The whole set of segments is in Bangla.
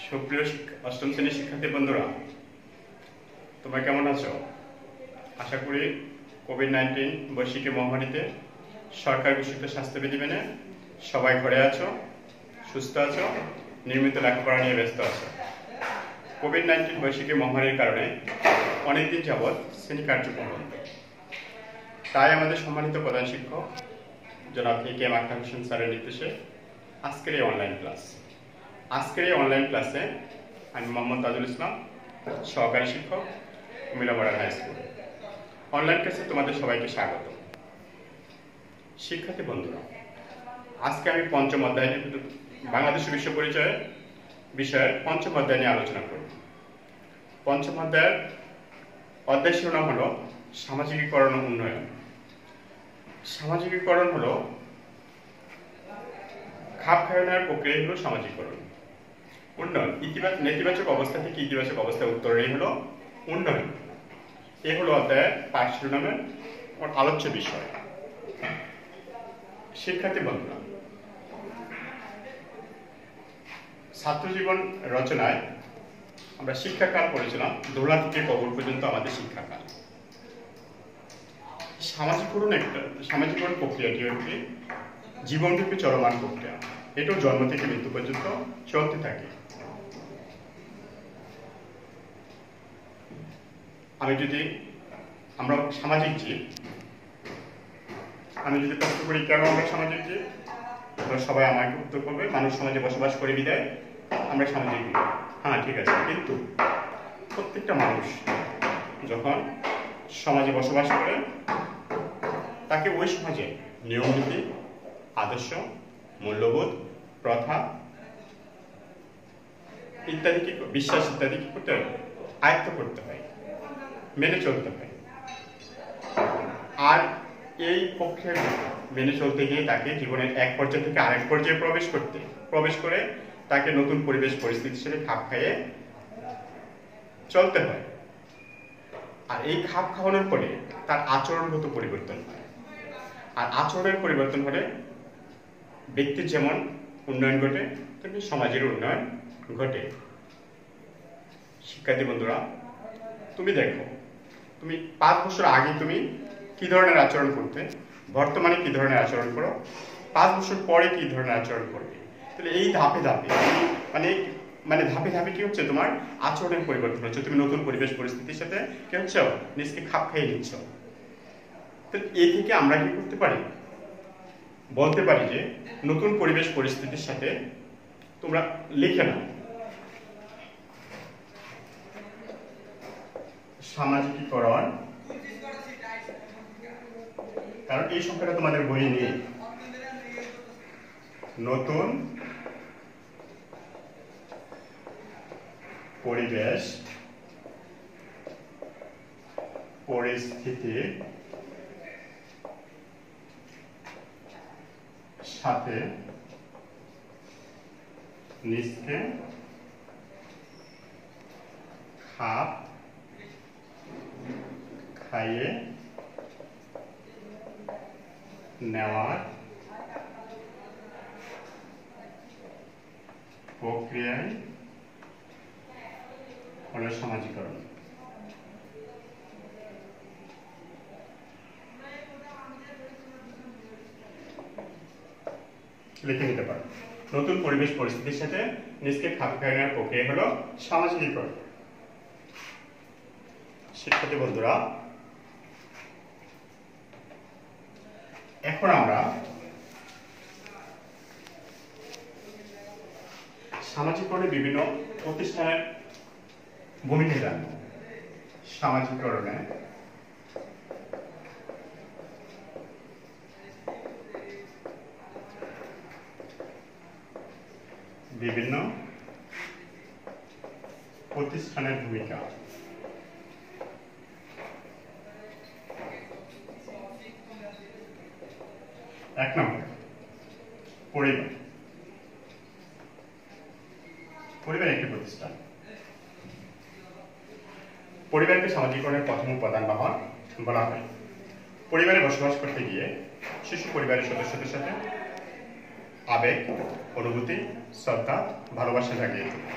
সুপ্রিয় অষ্টম শ্রেণীর শিক্ষার্থী বন্ধুরা, তোমরা কেমন আছো? আশা করি কোভিড-19 বৈশ্বিক মহামারীতে সরকার ঘোষিত স্বাস্থ্যবিধি মেনে সবাই ঘরে আছো, সুস্থ আছো, নিয়মিত লেখাপড়া নিয়ে ব্যস্ত আছো। কোভিড-19 বৈশ্বিক মহামারীর কারণে অনেকদিন যাবৎ শ্রেণী কার্যক্রম বন্ধ। তাই আমাদের সম্মানিত প্রধান শিক্ষক জনাব এ.কে.এম. আখতার হোসেন স্যারের নির্দেশে আজকের এই অনলাইন ক্লাসে আমি মোহাম্মদ তাজুল ইসলাম, সহকারী শিক্ষক, Comilla model high school. Online ক্লাসে তোমাদের সবাইকে স্বাগত। শিক্ষার্থী বন্ধুরা, আজকে আমি পঞ্চম অধ্যায় বাংলাদেশ বিশ্ব পরিচয় বিষয়ের পঞ্চম অধ্যায় নিয়ে আলোচনা করব। পঞ্চম অধ্যায় শিরোনাম হলো সামাজিকীকরণ ও উন্নয়ন। সামাজিকীকরণ হলো খাপ খাওয়ানোর প্রক্রিয়া, হলো সামাজিকীকরণ। উন্নয়ন নেতিবাচক অবস্থা থেকে ইতিবাচক অবস্থায় উত্তরণই হলো উন্নয়ন। এ হলো অধ্যায়ের পাঠ শিরোনামের আলোচ্য বিষয়। শিক্ষার্থী বন্ধুরা, ছাত্র জীবন রচনায় আমরা শিক্ষাকাল পড়েছিলাম দোলা থেকে কবর পর্যন্ত আমাদের শিক্ষাকাল। সামাজিকীকরণ প্রক্রিয়াটি একটি জীবনরূপী চলমান প্রক্রিয়া। এটাও জন্ম থেকে মৃত্যু পর্যন্ত চলতে থাকে। আমরা সামাজিক জীব। আমি যদি প্রশ্ন করি কেন আমরা সামাজিক জীব, সবাই আমাকে উত্তর করবে মানুষ সমাজে বসবাস করে বিদায় আমরা সামাজিক জীব। হ্যাঁ, ঠিক আছে, কিন্তু প্রত্যেকটা মানুষ যখন সমাজে বসবাস করে তাকে ওই সমাজে নিয়মনীতি, আদর্শ, মূল্যবোধ, প্রথা ইত্যাদি বিশ্বাস ইত্যাদি কি করতে হয়? আয়ত্ত করতে হয়, মেনে চলতে হয়। আর এই প্রক্রিয়া মেনে চলতে গিয়ে তাকে জীবনের এক পর্যায় থেকে আরেক পর্যায়ে প্রবেশ করে তাকে নতুন পরিবেশ পরিস্থিতির সাথে খাপ খাইয়ে চলতে হয়। আর এই খাপ খাওয়ানোর পরে তার আচরণগত পরিবর্তন হয়। আর আচরণের পরিবর্তন হলে ব্যক্তির যেমন উন্নয়ন ঘটে তেমনি সমাজের উন্নয়ন ঘটে। শিক্ষার্থী বন্ধুরা, তুমি দেখো, তুমি 5 বছর আগে তুমি কি ধরনের আচরণ করতে, বর্তমানে কি ধরনের আচরণ করো, 5 বছর পরে কি ধরনের আচরণ করবে। তাহলে এই ধাপে ধাপে কি হচ্ছে, তোমার আচরণের পরিবর্তন হচ্ছে। তুমি নতুন পরিবেশ পরিস্থিতির সাথে কি হচ্ছে, নিজকে খাপ খাইয়ে নিচ্ছ। তাহলে এই থেকে আমরা কি করতে পারি, বলতে পারি যে নতুন পরিবেশ পরিস্থিতির সাথে তোমরা লিখে নাও সামাজিকীকরণ, কারণ এই সংখ্যাটা তোমাদের বই নেই। নতুন পরিবেশ পরিস্থিতির সাথে নিজকে খাপ খাইয়ে নেওয়ার প্রক্রিয়ায় হলো সামাজিকীকরণ। লিখে নিতে পারো, নতুন পরিবেশ পরিস্থিতির সাথে নিজকে খাপ খাইয়ে নেওয়ার প্রক্রিয়া হলো সামাজিকীকরণ। শিক্ষার্থী বন্ধুরা, এখন আমরা সামাজিকীকরণে বিভিন্ন প্রতিষ্ঠানের ভূমিকা জানব। সামাজিকীকরণে বিভিন্ন প্রতিষ্ঠানের ভূমিকা। 1 নম্বর, পরিবার। পরিবার একটি প্রতিষ্ঠান। পরিবারকে সামাজিকীকরণের প্রথম উপাদান বলা হয়। পরিবারে বসবাস করতে গিয়ে শিশু পরিবারের সদস্যদের সাথে আবেগ, অনুভূতি, শ্রদ্ধা, ভালোবাসা জাগিয়ে তোলে।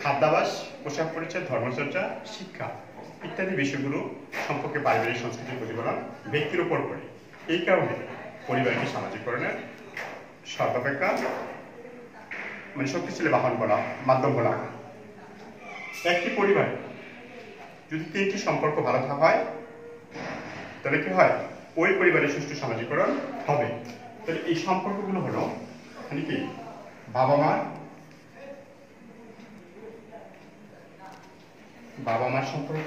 খাদ্যাভ্যাস, পোশাক পরিচ্ছদ, ধর্মচর্চা, শিক্ষা ইত্যাদি বিষয়গুলো সম্পর্কে পারিবারিক সংস্কৃতির প্রতিফলন ব্যক্তির উপর পড়ে। এই কারণে পরিবারকে সামাজিককরণের সর্বাপেক্ষা শক্তিশালী মাধ্যম বলা হয়। একটি পরিবারে যদি 3টি সম্পর্ক ভালো হয় তাহলে কি হয়, ওই পরিবারের সুষ্ঠু সামাজিককরণ হবে। তাহলে এই সম্পর্কগুলো হলো কি, বাবা মার সম্পর্ক,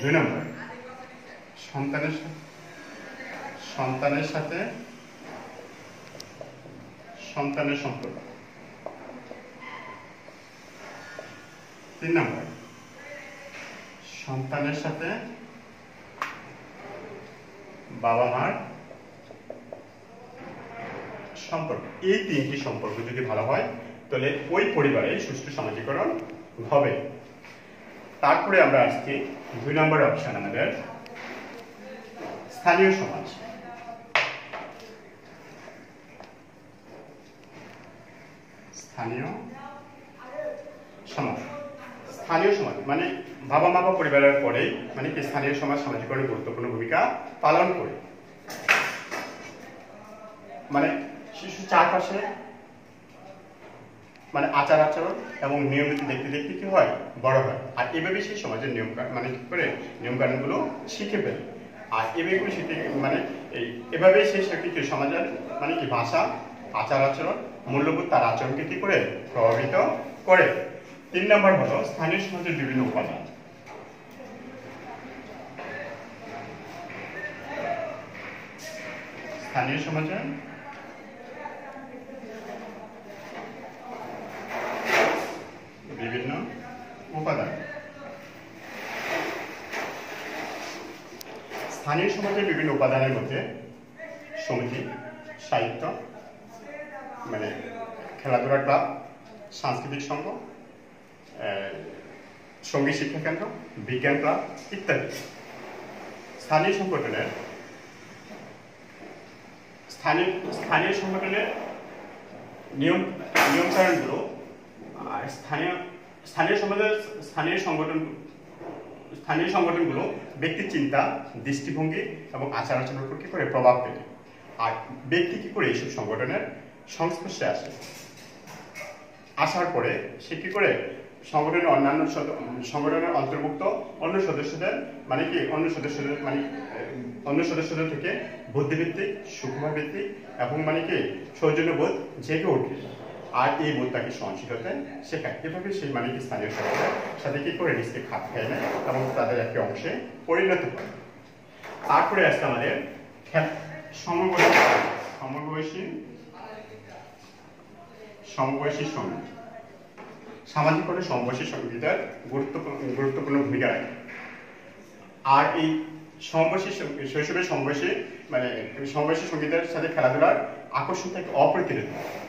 2 নম্বর সন্তানের সাথে সন্তানের সম্পর্ক, 3 নম্বর সন্তানের সাথে বাবা মার সম্পর্ক। এই 3টি সম্পর্ক যদি ভালো হয় তাহলে ওই পরিবারে সুষ্ঠু সামাজিকরণ হবে। তারপরে আমরা আসছি 2 নম্বর অপশন আমাদের স্থানীয় সমাজ। স্থানীয় সমাজ মানে বাবা মা বা পরিবারের পরেই কি স্থানীয় সমাজ সামাজিকরণে গুরুত্বপূর্ণ ভূমিকা পালন করে। শিশু চারপাশে আচার আচরণ এবং নিয়মিত দেখতে দেখতে কি হয়, বড় হয়। আর এভাবে সেই সমাজের নিয়ম নিয়ম কানুনগুলো শিখে ফেলে। আর এভাবে শিখে এভাবেই সেই কি সমাজের কি ভাষা, আচার আচরণ, মূল্যবোধ তার আচরণকে কি করে প্রভাবিত করে। 3 নম্বর হলো স্থানীয় সমাজের বিভিন্ন উপাদান। স্থানীয় সমাজের বিভিন্ন উপাদান। স্থানীয় সমাজের বিভিন্ন উপাদানের মধ্যে সমিতি, সাহিত্য খেলাধুলা ক্লাব, সাংস্কৃতিক সংঘ, সঙ্গীত শিক্ষা কেন্দ্র, বিজ্ঞান ক্লাব ইত্যাদি। স্থানীয় সংগঠনের নিয়মকানুনগুলো আর স্থানীয় সংগঠনগুলো ব্যক্তির চিন্তা, দৃষ্টিভঙ্গি এবং আচার আচরণের উপর কি করে প্রভাব ফেলে। আর ব্যক্তি কি করে এইসব সংগঠনের সংস্পর্শে আসার পরে সে কি করে সংগঠনের অন্তর্ভুক্ত অন্য সদস্যদের থেকে বুদ্ধিভিত্তিক, সুকুমার ভিত্তিক এবং সৌজন্যবোধ জেগে ওঠে। আর এই বোধটাকে সহনশীলতা শেখায়। এভাবে সেই স্থানীয় সমাজের সাথে কি করে নিজকে খাপ খায় নেয় এবং তাদের একটি অংশে পরিণত করে। তারপরে আসছে আমাদের সমবয়সী সঙ্গীত। সামাজিকভাবে সমবয়সী সঙ্গীতের গুরুত্বপূর্ণ ভূমিকা রাখে। আর এই শৈশবের সমবয়সী সঙ্গীতের সাথে খেলাধুলার আকর্ষণ থাকে অপ্রতিরোধ,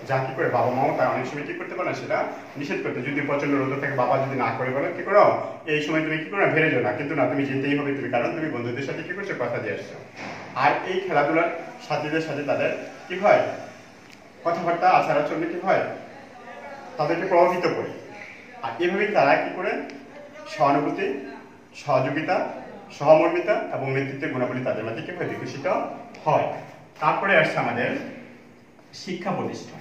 যা কি করে বাবা মাও তার অনেক সময় কি করতে পারে না, সেটা নিষেধ করতে। যদি প্রচন্ড রোদ থাকে, বাবা যদি না করে বলে কি করো, এই সময় তুমি কি করো, ভেড়ে যাও না, কিন্তু না, তুমি যেতেই হবে, কারণ তুমি বন্ধুদের সাথে কি করছো, কথা দিয়ে আসছো। আর এই খেলাধুলার সাথীদের সাথে তাদের কি হয়, কথাবার্তা, আচার আচরণে কি হয়, তাদেরকে প্রভাবিত করে। আর এভাবেই তারা কি করে সহানুভূতি, সহযোগিতা, সহমর্মিতা এবং নেতৃত্বের গুণাবলী তাদের মধ্যে কি হয়, বিকশিত হয়। তারপরে আসছে আমাদের শিক্ষা প্রতিষ্ঠান।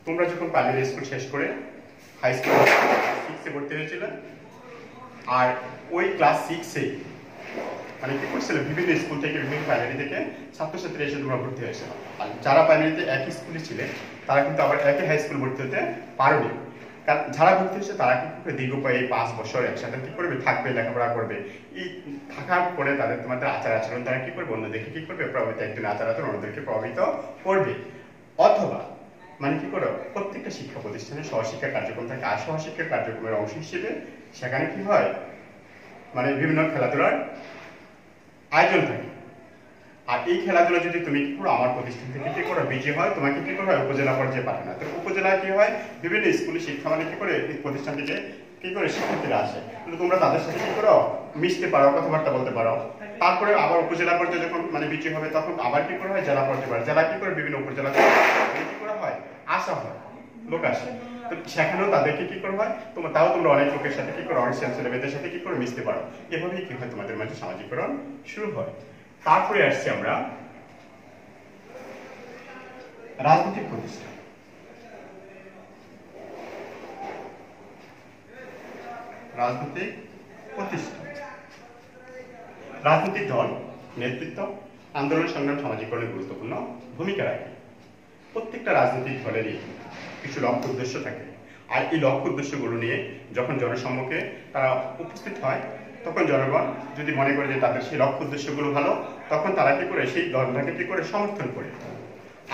তোমরা যখন প্রাইমারি স্কুল শেষ করে হাই স্কুল 6-এ ভর্তি হয়েছিলে, আর ওই ক্লাস 6-এ কি করছিল, বিভিন্ন স্কুল থেকে, বিভিন্ন প্রাইমারি থেকে ছাত্রছাত্রী এসে তোমরা ভর্তি হয়েছিল। আর যারা প্রাইমারিতে একই স্কুলে ছিলেন তারা কিন্তু আবার একই হাই স্কুল ভর্তি হতে পারবে। কারণ যারা ভর্তি হয়েছে তারা কি করবে, দীর্ঘ 5 বছর একসাথে কি করবে, থাকবে, লেখাপড়া করবে। এই থাকার পরে তোমাদের আচার আচরণ তারা কি করবে, অন্যদেরকে কি করবে প্রভাবিত, একজন আচার আচরণ অন্যদেরকে প্রভাবিত করবে। অথবা কি করো, প্রত্যেকটা শিক্ষা প্রতিষ্ঠানে সহশিক্ষা কার্যক্রম থাকে। আর সহশিক্ষা কার্যক্রমের অংশ হিসেবে সেখানে কি হয়, বিভিন্ন খেলাধুলার আয়োজন থাকে। আর এই খেলাধুলা যদি তুমি কি করো, আমার প্রতিষ্ঠান থেকে কি করো, বিজয়ী হয়, তোমাকে কি করো, উপজেলা পর্যায়ে পাঠানো। তো উপজেলা কি হয়, বিভিন্ন স্কুলে শিক্ষা কি করে, এই প্রতিষ্ঠান থেকে কি করে শিক্ষার্থীরা আসে, কিন্তু তোমরা তাদের সাথে কি করো, মিশতে পারো, কথাবার্তা বলতে পারো। তারপরে আবার উপজেলা পর্যায়ে যখন মানে বিজয়ী হবে তখন আবার কি করা হয়, জেলা পর্যায়ে, জেলা কি করে বিভিন্ন উপজেলা কি করা হয়, আসা হয়, লোক আসে। তো সেখানেও তাদেরকে কি করা হয়, তাও তোমরা অনেক লোকের সাথে কি করো, অনেক ছেলেমেয়েদের সাথে কি করে মিশতে পারো। এভাবেই কি হয়, তোমাদের মাঝে সামাজিকরণ শুরু হয়। তারপরে আসছি আমরা রাজনৈতিক প্রতিষ্ঠান। রাজনৈতিক প্রতিষ্ঠান, রাজনৈতিক দল নেতৃত্ব, আন্দোলন সংগ্রাম সামাজিকরণে গুরুত্বপূর্ণ ভূমিকা রাখে। প্রত্যেকটা রাজনৈতিক দলেরই কিছু লক্ষ্য উদ্দেশ্য থাকে, আর এই লক্ষ্য উদ্দেশ্যগুলো নিয়ে যখন জনসম্মুখে তারা উপস্থিত হয় তখন জনগণ যদি মনে করে যে তাদের সেই লক্ষ্য উদ্দেশ্যগুলো ভালো, তখন তারা কি করে সেই দলটাকে কি করে সমর্থন করে।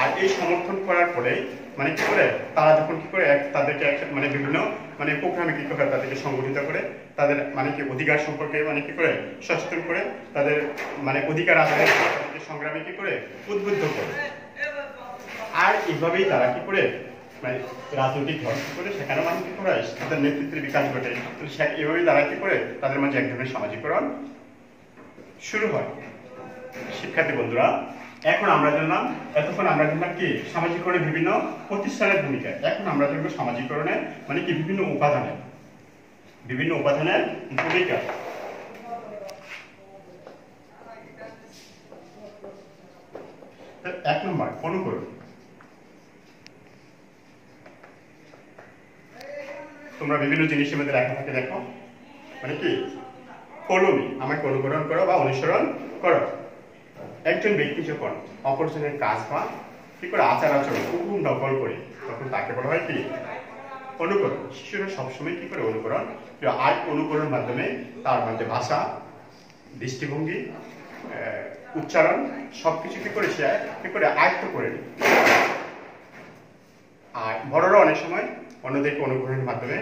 আর এই সমর্থন করার পরে মানে কি করে তারা যখন কি করে তাদেরকে মানে বিভিন্ন মানে প্রোগ্রামে কি করে তাদেরকে সংগঠিত করে, তাদের মানে কি অধিকার সম্পর্কে মানে কি করে সচেতন করে, তাদের মানে অধিকার আদায়ের সংগ্রামে কি করে উদ্বুদ্ধ করে। আর এইভাবেই তারা কি করে মানে রাজনৈতিক দল কি করে সেখানে মানে কি করে তাদের নেতৃত্বের বিকাশ ঘটে। এইভাবেই তারা কি করে তাদের মাঝে এক ধরনের সামাজিকরণ শুরু হয়। শিক্ষার্থী বন্ধুরা, এখন আমরা জানলাম, এতক্ষণ আমরা জানলাম কি সামাজিকরণের বিভিন্ন প্রতিষ্ঠানের ভূমিকা। এখন আমরা জানবো সামাজিকরণের মানে কি বিভিন্ন উপাদানের ভূমিকা। এক নম্বর অনুকরণ। তোমরা বিভিন্ন জিনিসের মধ্যে লেখা থাকে, দেখো মানে কি কলমি, আমাকে অনুকরণ করো বা অনুসরণ করো। একজন ব্যক্তি যখন অপরজনের কাজ বা কি করে আচার আচরণ হুবহু নকল করে, তখন তাকে বলা হয় কি অনুকরণ। শিশুরা সবসময় কি করে অনুকরণ, আর অনুকরণের মাধ্যমে তার মধ্যে ভাষা, দৃষ্টিভঙ্গি, উচ্চারণ সবকিছু কি করে সে কি করে আয়ত্ত করে নেয়। আর বড়রা অনেক সময় অন্যদেরকে অনুকরণের মাধ্যমে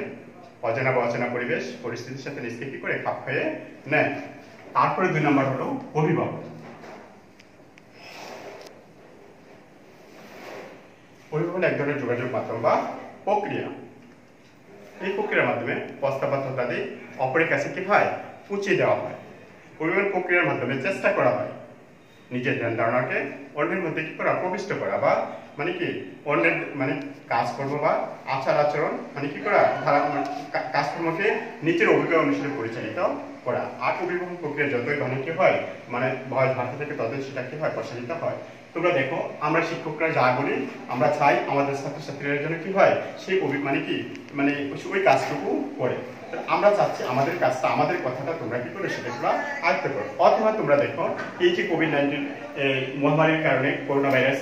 অজানা বা অচেনা পরিবেশ পরিস্থিতির সাথে নিজেকে কি করে খাপ খাইয়ে নেয়। তারপরে 2 নম্বর হলো অভিভাবক। অভিভাবক এক ধরনের যোগাযোগ মাধ্যম বা প্রক্রিয়া। এই প্রক্রিয়ার মাধ্যমে প্রস্তাব বা তথ্যাদি অপরের কাছে কি হয় পৌঁছে দেওয়া হয়। অভিভাবক প্রক্রিয়ার মাধ্যমে চেষ্টা করা হয় নিজের ধ্যান ধারণাকে অন্যের মধ্যে কি করা, প্রবিষ্ট করা, বা মানে কি অন্যের মানে কাজকর্ম বা আচার আচরণ মানে কি করা, কাজকর্মকে নিজের অভিজ্ঞতা অনুসারে পরিচালিত করা। আর অভিভাবক প্রক্রিয়া যতই মানে কি হয় মানে বয়স বাড়তে থেকে ততই সেটা কি হয় প্রসারিত হয়। তোমরা দেখো, আমরা শিক্ষকরা যা বলি আমরা চাই আমাদের ছাত্রছাত্রীদের জন্য কি হয় সেই মানে কি মানে ওই কাজটুকু করে। আমরা চাচ্ছি আমাদের কাজটা, আমাদের কথাটা তোমরা কি করে সেটা তোমরা আয়ত্ত করো। অথবা তোমরা দেখো, এই যে কোভিড-19 মহামারীর কারণে করোনা ভাইরাস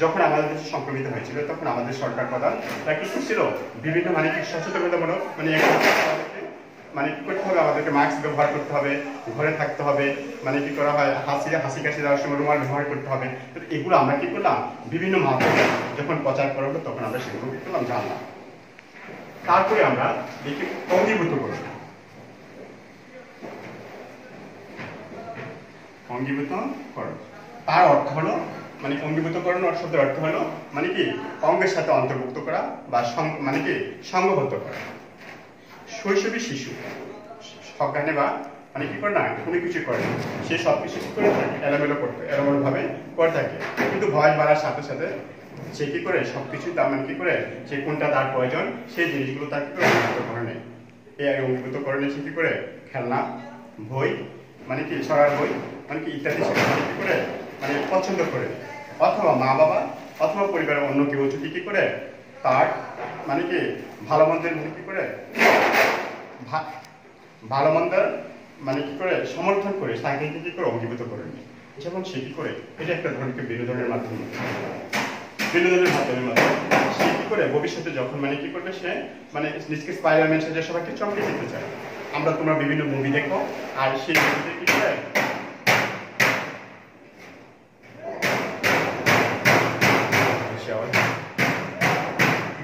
যখন আমাদের দেশে সংক্রমিত হয়েছিল, তখন আমাদের সরকার প্রধান তারা কি করছিল বিভিন্ন মানে কি সচেতনতামূলক মানে কি করতে হবে, আমাদেরকে মাস্ক ব্যবহার করতে হবে, ঘরে থাকতে হবে, মানে কি করা হয় হাসি কাশি দেওয়ার সময় রুমাল ব্যবহার করতে হবে। তো এগুলো আমরা কি করলাম বিভিন্ন মাধ্যমে যখন প্রচার করা হলো তখন আমরা সেগুলো কি করলাম জানলাম। তারপরে আমরা দেখি অঙ্গীভূতকরণ। অঙ্গীভূতকরণ তার অর্থ হলো মানে অঙ্গীভূতকরণ শব্দের অর্থ হলো মানে কি অঙ্গের সাথে অন্তর্ভুক্ত করা বা মানে কি সংঘবদ্ধ করা। শৈশবী শিশু সজ্ঞানে বা মানে কি করে না কোনো কিছু করে না, সে সব কিছু করে থাকে এলোমেলো ভাবে করে থাকে, কিন্তু বয়স বাড়ার সাথে সাথে সে কি করে সবকিছু তার মানে কি করে সে কোনটা তার প্রয়োজন সেই জিনিসগুলো তার কি করে অঙ্গীভূত করে নেয়। এই অঙ্গীভূত করণে সে কি করে খেলনা, বই মানে কি ছড়ার বই মানে কি ইত্যাদি সে কি করে মানে পছন্দ করে, অথবা মা বাবা অথবা পরিবারের অন্য কেউ যদি কি করে তার মানে কি ভালো মন্দের মানে কি করে ভালো মন্দের মানে কি করে সমর্থন করে তাকে কি করে অঙ্গীভূত করে নেয়। যেমন সে কি করে এটা একটা ধরনের বিনোদনের মাধ্যমে সে কি করে ভবিষ্যতে যখন মানে কি করবে সে মানে নিজকে স্পাইডারম্যান সেজে সবাইকে চমকে দিতে চায়। আমরা তোমরা বিভিন্ন মুভি দেখো, আর সেই মুভিতে কি করে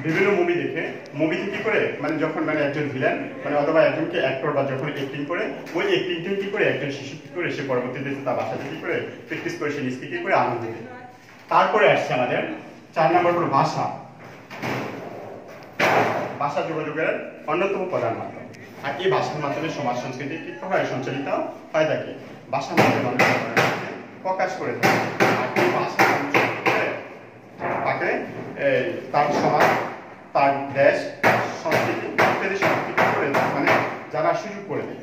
বিভিন্ন মুভিতে কি করে মানে যখন মানে একজন ভিলেন মানে অথবা একজনকে অ্যাক্টর বা যখন অ্যাক্টিং করে ওই অ্যাক্টিংটাই কি করে একজন শিশু কি করে সে পরবর্তীতে তার বাসাতে কি করে প্র্যাকটিস করে সে নিজকে কি করে আনন্দ দেয়। তারপরে আসছে আমাদের 4 নম্বর হলো ভাষা। ভাষা যোগাযোগের অন্যতম প্রধান মাধ্যম। আর এই ভাষার মাধ্যমে সমাজ সংস্কৃতি কি হয়, সঞ্চালিত হয় থাকে। ভাষার মাধ্যমে মানুষ প্রকাশ করে থাকে। আর এই ভাষা তাকে তার সমাজ, তার দেশ, সংস্কৃতি ইত্যাদি সংস্কৃতি করে মানে যারা সুযোগ করে দেয়।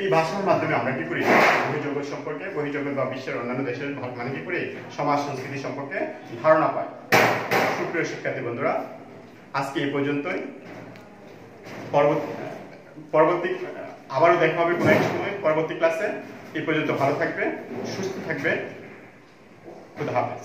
এই ভাষার মাধ্যমে আমরা কি করি, বহির্জগৎ সম্পর্কে, বহির্জগৎ বা বিশ্বের অন্যান্য দেশের মানে কি করি, সমাজ সংস্কৃতি সম্পর্কে ধারণা পাই। সুপ্রিয় শিক্ষার্থী বন্ধুরা, আজকে এই পর্যন্তই। পরবর্তী আবারও দেখা হবে কোনো এক সময় পরবর্তী ক্লাসে। এই পর্যন্ত ভালো থাকবে, সুস্থ থাকবে। খুদা হাফেজ।